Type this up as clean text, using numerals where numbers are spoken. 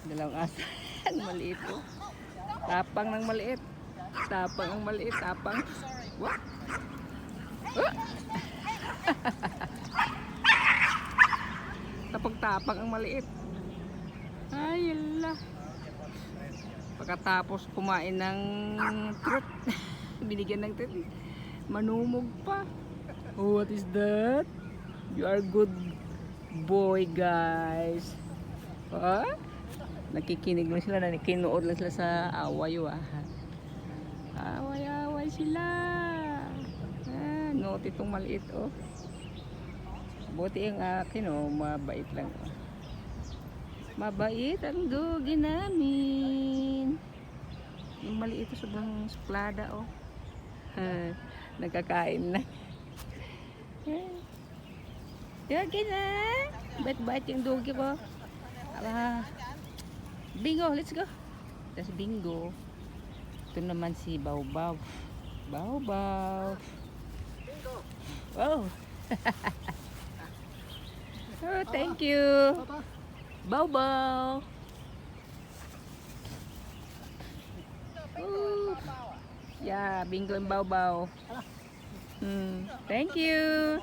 Dalawang aso. Ang maliit po. Tapang ng maliit. Tapang ang maliit. Tapang. What? Tapang ang maliit. Ay, yala. Pagkatapos kumain ng treat. Binigyan ng treat. Manumog pa. Oh, what is that? You are good boy, guys. Huh? Nakikinig lang sila, kinuod lang sila sa away. Away sila. Note itong maliit, oh. Buti ang akin, oh, mabait lang, oh. Mabait ang dugi namin. Yung maliit, sobrang suplada, oh. Nagkakain na. Dugi na. Bait-bait yung dugi ko. Bingo, let's go. That's Bingo. Ito naman si Baw-Baw. Baw-Baw. Oh. Oh, thank you. Baw-Baw. Yeah, Bingo and Baw-Baw. Thank you.